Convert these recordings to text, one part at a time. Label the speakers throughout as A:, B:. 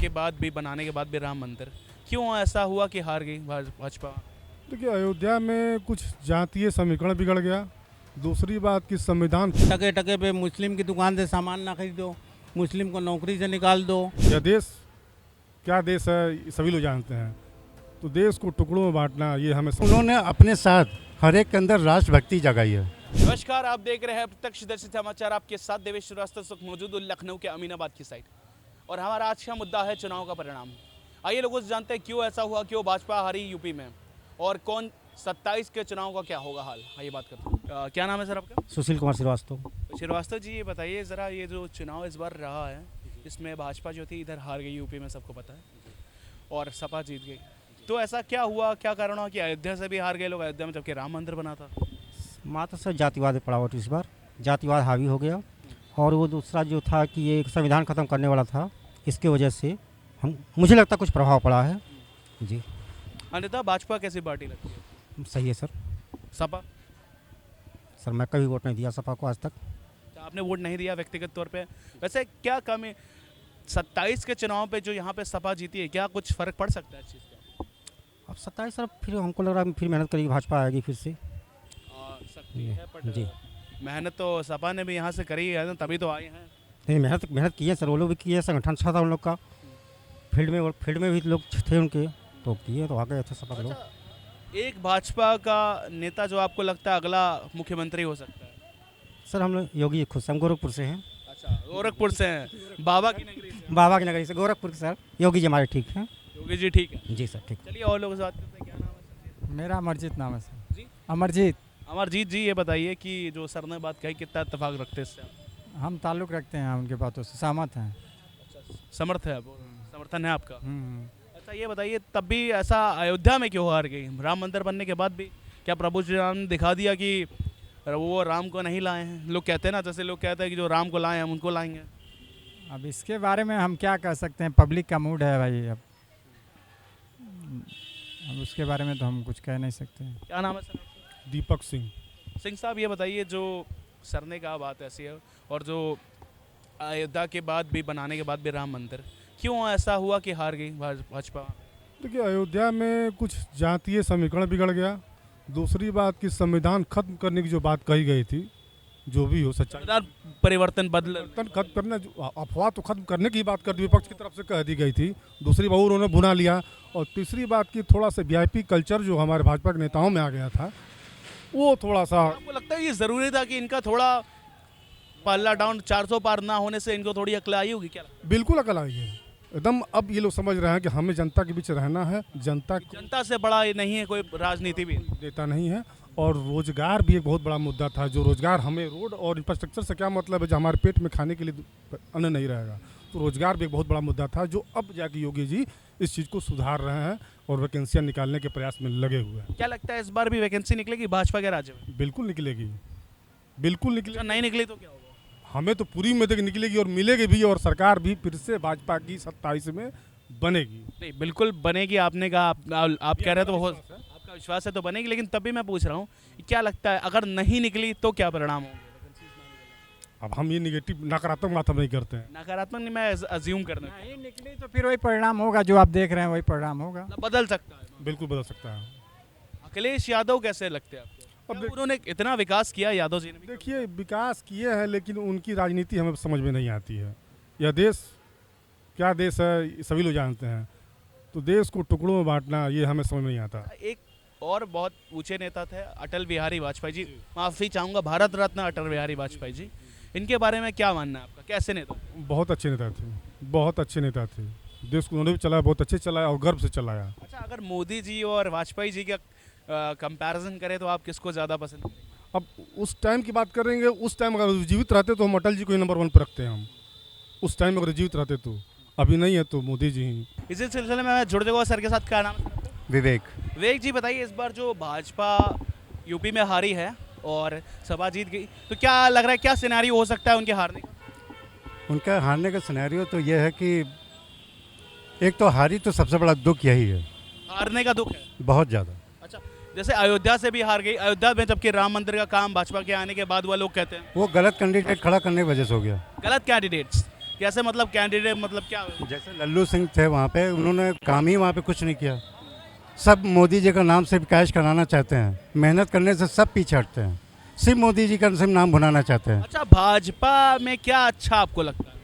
A: के बाद भी बनाने के बाद भी राम मंदिर, क्यों ऐसा हुआ कि हार गई भाजपा?
B: देखिए, अयोध्या में कुछ जातीय समीकरण बिगड़ गया। दूसरी बात कि संविधान,
C: टके टके पे मुस्लिम की दुकान से सामान ना खरीदो, मुस्लिम को नौकरी से निकाल दो।
B: यह देश क्या देश है सभी लोग जानते हैं। तो देश को टुकड़ों में बांटना ये हमें
D: उन्होंने अपने साथ हर एक के अंदर राष्ट्रभक्ति जगाई है।
A: नमस्कार, आप देख रहे हैं प्रत्यक्षदर्शी समाचार। आपके साथ देवेश श्रीवास्तव इस वक्त मौजूद हूं लखनऊ के अमीनाबाद की साइड, और हमारा आज का मुद्दा है चुनाव का परिणाम। आइए लोगों से जानते हैं क्यों ऐसा हुआ, क्यों भाजपा हारी यूपी में, और कौन 27 के चुनाव का क्या होगा हाल। आइए बात करते हैं। क्या नाम है सर आपका?
C: सुशील कुमार श्रीवास्तव।
A: श्रीवास्तव जी, ये बताइए ज़रा, ये जो चुनाव इस बार रहा है इसमें भाजपा जो थी इधर हार गई यूपी में, सबको पता है, और सपा जीत गई। तो ऐसा क्या हुआ, क्या कारण हुआ कि अयोध्या से भी हार गए लोग अयोध्या में, जबकि राम मंदिर बना था?
C: मात्र सर जातिवाद पड़ा हुआ इस बार, जातिवाद हावी हो गया। और वो दूसरा जो था कि ये संविधान खत्म करने वाला था, इसके वजह से मुझे लगता कुछ प्रभाव पड़ा है जी।
A: अन्यथा भाजपा कैसी पार्टी लगती है?
C: सही है सर।
A: सपा?
C: सर मैं कभी वोट नहीं दिया सपा को आज तक।
A: आपने वोट नहीं दिया व्यक्तिगत तौर पे, वैसे क्या कमी 27 के चुनाव पे जो यहाँ पे सपा जीती है, क्या कुछ फर्क पड़ सकता है इस चीज़ का?
C: अब 27 सर फिर हमको लग रहा है फिर मेहनत करेगी, भाजपा आएगी फिर से।
A: सकती है, बट
C: जी
A: मेहनत तो सपा ने भी यहाँ से करी है ना, तभी तो आए हैं।
C: नहीं, मेहनत की है सर, वो लोग भी किए, संगठन अच्छा था उन लोग का, फील्ड में भी लोग थे उनके, तो किए तो आ गए थे सपा के लोग।
A: अच्छा, एक भाजपा का नेता जो आपको लगता है अगला मुख्यमंत्री हो सकता है?
C: सर हम लोग योगी खुद से, हम गोरखपुर से हैं।
A: अच्छा, गोरखपुर से हैं, बाबा की नगरी से।
C: बाबा की नगरी से, गोरखपुर के सर। योगी जी हमारे ठीक हैं।
A: योगी जी ठीक है।
C: जी सर ठीक।
A: चलिए और लोगों से बात करते हैं। क्या नाम है सर?
E: मेरा अमरजीत नाम है सर।
A: जी?
E: अमरजीत।
A: अमरजीत जी, ये बताइए कि जो सर ने बात कही, कितना इत्तेफाक रखते हैं इससे आप?
E: हम ताल्लुक़ रखते हैं उनके बातों से, सहमत हैं।
A: समर्थ है, समर्थन है आपका? अच्छा, ये बताइए तब भी ऐसा अयोध्या में क्यों हार गई? राम मंदिर बनने के बाद भी क्या प्रभु श्री राम ने दिखा दिया कि वो राम को नहीं लाए हैं? लोग कहते हैं ना, जैसे लोग कहते हैं कि जो राम को लाए हम उनको लाएंगे।
E: अब इसके बारे में हम क्या कह सकते हैं, पब्लिक का मूड है भाई। अब उसके बारे में तो हम कुछ कह नहीं सकते हैं।
A: क्या नाम है सर आपका?
B: दीपक सिंह।
A: सिंह साहब, ये बताइए जो सर ने कहा बात ऐसी है, और जो अयोध्या के बाद भी बनाने के बाद भी राम मंदिर, क्यों ऐसा हुआ कि हार गई भाजपा?
B: देखिए, अयोध्या में कुछ जातीय समीकरण बिगड़ गया। दूसरी बात कि संविधान खत्म करने की जो बात कही गई थी, जो भी हो सच्चाई
A: परिवर्तन
B: खत्म करने, अफवाह तो खत्म करने की बात कर दी, विपक्ष की तरफ से कह दी गई थी। दूसरी बात उन्होंने भुना लिया। और तीसरी बात कि थोड़ा सा वीआईपी कल्चर जो हमारे भाजपा के नेताओं में आ गया था, वो थोड़ा सा,
A: आपको लगता है ये ज़रूरी था कि इनका थोड़ा पल्ला डाउन 400 पार ना होने से इनको थोड़ी अकल आई होगी? क्या
B: बिल्कुल अकल आई है एकदम। अब ये लोग समझ रहे हैं कि हमें जनता के बीच रहना है, जनता
A: से बड़ा ये नहीं है कोई राजनीति भी
B: देता नहीं है। और रोजगार भी एक बहुत बड़ा मुद्दा था। जो रोजगार, हमें रोड और इंफ्रास्ट्रक्चर से क्या मतलब है, जो हमारे पेट में खाने के लिए अन्न नहीं रहेगा, तो रोजगार भी एक बहुत बड़ा मुद्दा था, जो अब जाके योगी जी इस चीज़ को सुधार रहे हैं और वैकेंसियाँ निकालने के प्रयास में लगे हुए हैं।
A: क्या लगता है इस बार भी वैकेंसी निकलेगी भाजपा के राज्य में?
B: बिल्कुल निकलेगी, बिल्कुल निकलेगी।
A: नहीं निकली तो क्या होगा?
B: हमें तो पूरी उम्मीद है कि निकलेगी, और मिलेगी भी, और सरकार भी फिर से भाजपा की 27 में बनेगी।
A: नहीं, बिल्कुल बनेगी। आपने कहा आप कह रहे हैं तो आपका विश्वास है तो बनेगी, लेकिन तभी मैं पूछ रहा हूँ क्या लगता है अगर नहीं निकली तो क्या परिणाम होंगे?
B: अब हम ये निगेटिव नकारात्मक बात हम नहीं करते हैं।
A: नकारात्मक नहीं, मैं अज्यूम करना।
E: नहीं निकली तो फिर वही परिणाम होगा, जो आप देख रहे हैं वही परिणाम होगा।
A: बदल सकता है,
B: बिल्कुल बदल सकता है।
A: अखिलेश यादव कैसे लगते हैं आपको? अब उन्होंने इतना विकास किया, यादव जी ने।
B: देखिए, विकास किए हैं, लेकिन उनकी राजनीति हमें समझ में नहीं आती है। यह देश क्या देश है सभी लोग जानते हैं। तो देश को टुकड़ों में बांटना ये हमें समझ में नहीं आता।
A: एक और बहुत ऊंचे नेता थे अटल बिहारी वाजपेयी जी, माफ़ी चाहूँगा, भारत रत्न अटल बिहारी वाजपेयी जी, इनके बारे में क्या मानना है आपका? कैसे नेता?
B: बहुत अच्छे नेता थे, बहुत अच्छे नेता थे। देश को उन्होंने भी चलाया, बहुत अच्छे चलाया और गर्व से चलाया।
A: अच्छा, अगर मोदी जी और वाजपेयी जी का कंपैरिजन करें तो आप किसको ज़्यादा पसंद करेंगे?
B: अब उस टाइम की बात करेंगे, उस टाइम अगर जीवित रहते तो हम अटल जी को ही नंबर 1 पर रखते हैं। हम उस टाइम अगर जीवित रहते तो, अभी नहीं है तो मोदी जी ही।
A: इसी सिलसिले में मैं जुड़ जाऊँगा सर के साथ। क्या नाम है?
D: विवेक।
A: विवेक जी, बताइए इस बार जो भाजपा यूपी में हारी है और सपा जीत गई, तो क्या लग रहा है, क्या सिनेरियो हो सकता है उनके हारने का?
D: उनका हारने का सिनेरियो तो यह है कि एक तो हारी, तो सबसे बड़ा दुख यही है,
A: हारने का दुख है
D: बहुत ज़्यादा।
A: अच्छा, जैसे अयोध्या से भी हार गई, अयोध्या में जबकि राम मंदिर का काम भाजपा के आने के बाद हुआ, लोग कहते हैं
D: वो गलत कैंडिडेट खड़ा करने की वजह से हो गया।
A: गलत कैंडिडेट्स। कैसे मतलब कैंडिडेट मतलब क्या
D: जैसे लल्लू सिंह थे वहाँ पे, उन्होंने काम ही वहाँ पे कुछ नहीं किया। सब मोदी जी का नाम सिर्फ कैश कराना चाहते हैं, मेहनत करने से सब पीछे हटते हैं, सिर्फ मोदी जी का सिर्फ नाम भुनाना चाहते हैं।
A: अच्छा भाजपा में क्या अच्छा आपको लगता है?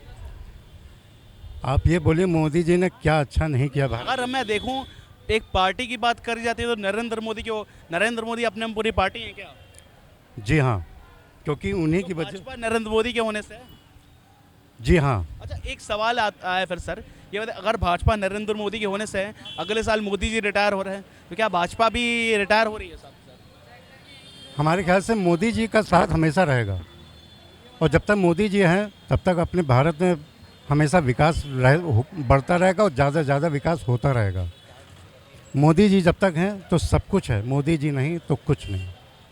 D: आप ये बोलिए मोदी जी ने क्या अच्छा नहीं किया भारत।
A: अगर मैं देखूं एक पार्टी की बात करी जाती है तो नरेंद्र मोदी अपने में पूरी पार्टी है क्या?
D: जी हाँ, क्योंकि उन्हीं की वजह।
A: भाजपा नरेंद्र मोदी के होने से है?
D: जी हाँ,
A: अच्छा एक सवाल आता है फिर सर, ये बताइए अगर भाजपा नरेंद्र मोदी के होने से है, अगले साल मोदी जी रिटायर हो रहे हैं तो क्या भाजपा भी रिटायर हो रही है साथ ही साथ?
D: हमारे ख्याल से मोदी जी का साथ हमेशा रहेगा, और जब तक मोदी जी हैं तब तक अपने भारत में हमेशा विकास बढ़ता रहेगा और ज़्यादा से ज़्यादा विकास होता रहेगा। मोदी जी जब तक हैं तो सब कुछ है, मोदी जी नहीं तो कुछ नहीं।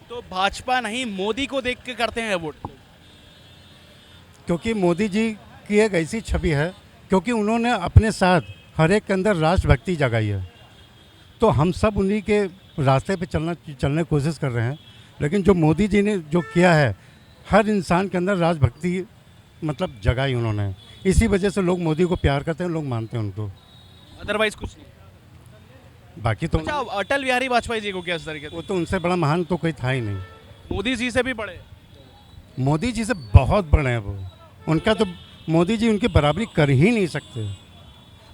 A: तो भाजपा नहीं मोदी को देख के करते हैं वोट?
D: क्योंकि मोदी जी की एक ऐसी छवि है, क्योंकि उन्होंने अपने साथ हर एक के अंदर राष्ट्रभक्ति जगाई है, तो हम सब उन्हीं के रास्ते पे चलने की कोशिश कर रहे हैं। लेकिन जो मोदी जी ने जो किया है, हर इंसान के अंदर राष्ट्रभक्ति मतलब जगाई उन्होंने, इसी वजह से लोग मोदी को प्यार करते हैं, लोग मानते हैं उनको,
A: अदरवाइज कुछ नहीं।
D: बाकी तो
A: अच्छा अटल बिहारी वाजपेयी जी को किस तरीके
D: वो
A: से?
D: तो उनसे बड़ा महान तो कोई था ही नहीं।
A: मोदी जी से भी बड़े?
D: मोदी जी से बहुत बड़े हैं वो, उनका तो मोदी जी उनकी बराबरी कर ही नहीं सकते।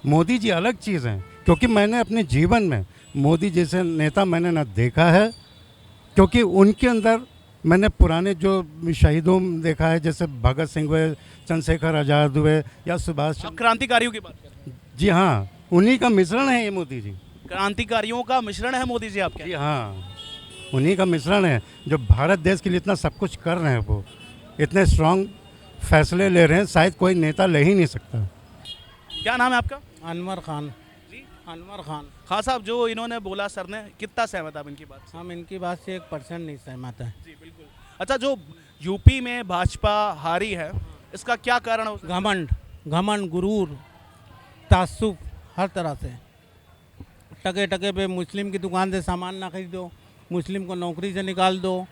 D: मोदी जी अलग चीज़ हैं, क्योंकि मैंने अपने जीवन में मोदी जैसे नेता मैंने ना देखा है, क्योंकि उनके अंदर मैंने पुराने जो शहीदों में देखा है, जैसे भगत सिंह हुए, चंद्रशेखर आज़ाद हुए या सुभाष
A: आप
D: चंद्र।
A: क्रांतिकारियों की बात कर रहे हैं?
D: जी हाँ, उन्हीं का मिश्रण है ये मोदी जी।
A: क्रांतिकारियों का मिश्रण है मोदी जी आपके?
D: जी हाँ, उन्हीं का मिश्रण है जो भारत देश के लिए इतना सब कुछ कर रहे हैं, वो इतने स्ट्रांग फैसले ले रहे हैं, शायद कोई नेता ले ही नहीं सकता।
A: क्या नाम है आपका?
F: अनवर खान।
A: जी
F: अनवर खान।
A: खान साहब, जो इन्होंने बोला सर ने, कितना सहमत आप इनकी बात से?
F: हम इनकी बात से 1% नहीं सहमत है।
A: जी बिल्कुल। अच्छा जो यूपी में भाजपा हारी है, इसका क्या कारण हो सकता है?
F: घमंड, गुरूर, तासुब, हर तरह से टके टके पे मुस्लिम की दुकान से सामान ना खरीदो, मुस्लिम को नौकरी से निकाल दो,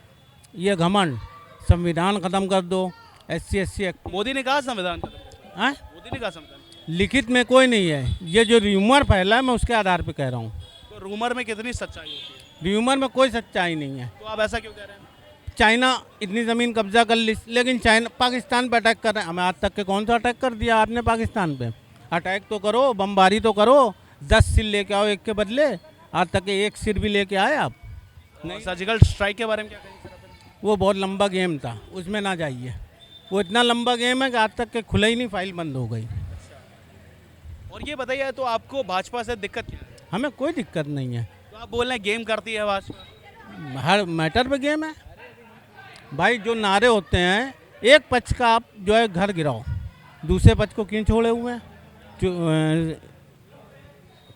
F: ये घमंड। संविधान ख़त्म कर दो, SC एक्ट।
A: मोदी ने कहा संविधान खत्म कर दो।
F: हैं?
A: मोदी ने कहा संविधान,
F: लिखित में कोई नहीं है, ये जो र्यूमर फैला है मैं उसके आधार पे कह रहा हूँ।
A: तो रूमर में कितनी सच्चाई होती है?
F: र्यूमर में कोई सच्चाई नहीं है।
A: तो आप ऐसा क्यों कह रहे हैं?
F: चाइना इतनी ज़मीन कब्जा कर ली, लेकिन चाइना पाकिस्तान पे अटैक कर रहे हैं। हमें आज तक के कौन सा अटैक कर दिया आपने पाकिस्तान पे? अटैक तो करो, बमबारी तो करो, 10 सिर लेके आओ एक के बदले। आज तक के एक सिर भी लेके आए आप?
A: नहीं। सर्जिकल स्ट्राइक के बारे में क्या कहेंगे सर अपन?
F: वो बहुत लंबा गेम था, उसमें ना जाइए। वो इतना लंबा गेम है कि आज तक के खुला ही नहीं, फाइल बंद हो गई।
A: और ये बताइए, तो आपको भाजपा से दिक्कत क्या है?
F: हमें कोई दिक्कत नहीं है,
A: तो आप बोल रहे हैं गेम करती है भाजपा?
F: हर मैटर पे गेम है भाई। जो नारे होते हैं, एक पक्ष का आप जो है घर गिराओ, दूसरे पक्ष को क्यों छोड़े हुए हैं?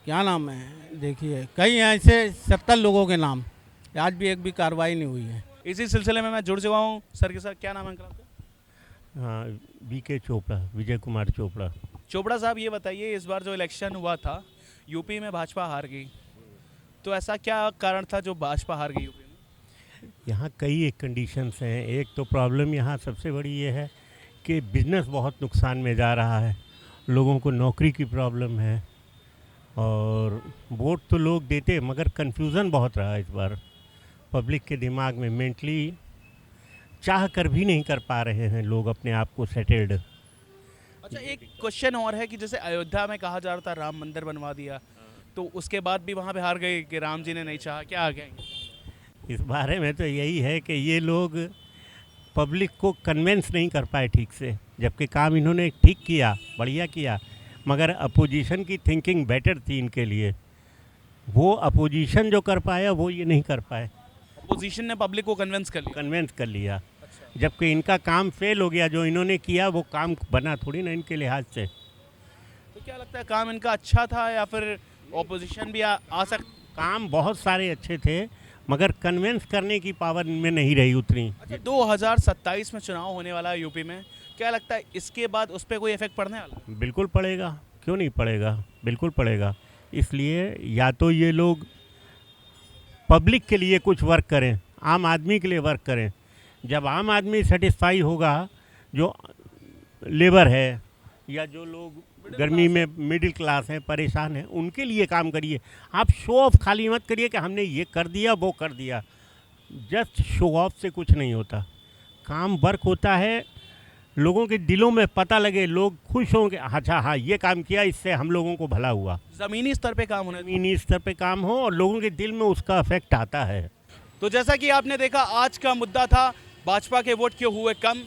F: क्या नाम है, देखिए कई ऐसे 70 लोगों के नाम, आज भी एक भी कार्रवाई नहीं हुई है।
A: इसी सिलसिले में मैं जुड़ चुका हूँ सर के साथ। क्या नाम है अंकल आपका?
G: हाँ, BK चोपड़ा, विजय कुमार चोपड़ा।
A: चोपड़ा साहब, ये बताइए इस बार जो इलेक्शन हुआ था यूपी में भाजपा हार गई, तो ऐसा क्या कारण था जो भाजपा हार गई यूपी में?
G: यहाँ कई एक कंडीशंस हैं। एक तो प्रॉब्लम यहाँ सबसे बड़ी ये है कि बिज़नेस बहुत नुकसान में जा रहा है, लोगों को नौकरी की प्रॉब्लम है, और वोट तो लोग देते मगर कन्फ्यूज़न बहुत रहा इस बार पब्लिक के दिमाग में। मेंटली चाह कर भी नहीं कर पा रहे हैं लोग अपने आप को सेटल्ड।
A: अच्छा एक क्वेश्चन और है कि जैसे अयोध्या में कहा जा रहा था राम मंदिर बनवा दिया, तो उसके बाद भी वहाँ पे हार गए कि राम जी ने नहीं चाहा, क्या आ गए?
G: इस बारे में तो यही है कि ये लोग पब्लिक को कन्विंस नहीं कर पाए ठीक से, जबकि काम इन्होंने ठीक किया, बढ़िया किया, मगर अपोजिशन की थिंकिंग बेटर थी इनके लिए। वो अपोजिशन जो कर पाया वो ये नहीं कर पाए।
A: अपोजिशन ने पब्लिक को कन्विंस कर लिया।
G: जबकि इनका काम फेल हो गया। जो इन्होंने किया वो काम बना थोड़ी ना इनके लिहाज से।
A: तो क्या लगता है काम इनका अच्छा था या फिर ऑपोजिशन भी आ सकता?
G: काम बहुत सारे अच्छे थे मगर कन्विंस करने की पावर इनमें नहीं रही उतनी।
A: अच्छा 2027 में चुनाव होने वाला है यूपी में, क्या लगता है इसके बाद उस पर कोई इफेक्ट पड़ने वाला है?
G: बिल्कुल पड़ेगा, क्यों नहीं पड़ेगा, बिल्कुल पड़ेगा। इसलिए या तो ये लोग पब्लिक के लिए कुछ वर्क करें, आम आदमी के लिए वर्क करें। जब आम आदमी सेटिस्फाई होगा, जो लेबर है, या जो लोग गर्मी में मिडिल क्लास हैं, परेशान हैं, उनके लिए काम करिए। आप शो ऑफ खाली मत करिए कि हमने ये कर दिया वो कर दिया। जस्ट शो ऑफ से कुछ नहीं होता। काम वर्क होता है, लोगों के दिलों में पता लगे, लोग खुश हों कि अच्छा हाँ ये काम किया, इससे हम लोगों को भला हुआ।
A: ज़मीनी स्तर पे काम होने
G: ज़मीनी स्तर पे काम हो और लोगों के दिल में उसका इफेक्ट आता है।
A: तो जैसा कि आपने देखा, आज का मुद्दा था भाजपा के वोट क्यों हुए कम,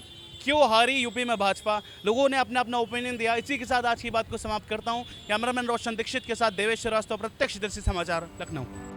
A: क्यों हारी यूपी में भाजपा। लोगों ने अपना अपना ओपिनियन दिया। इसी के साथ आज की बात को समाप्त करता हूं। कैमरामैन रोशन दीक्षित के साथ देवेश श्रीवास्तव, प्रत्यक्षदर्शी समाचार, लखनऊ।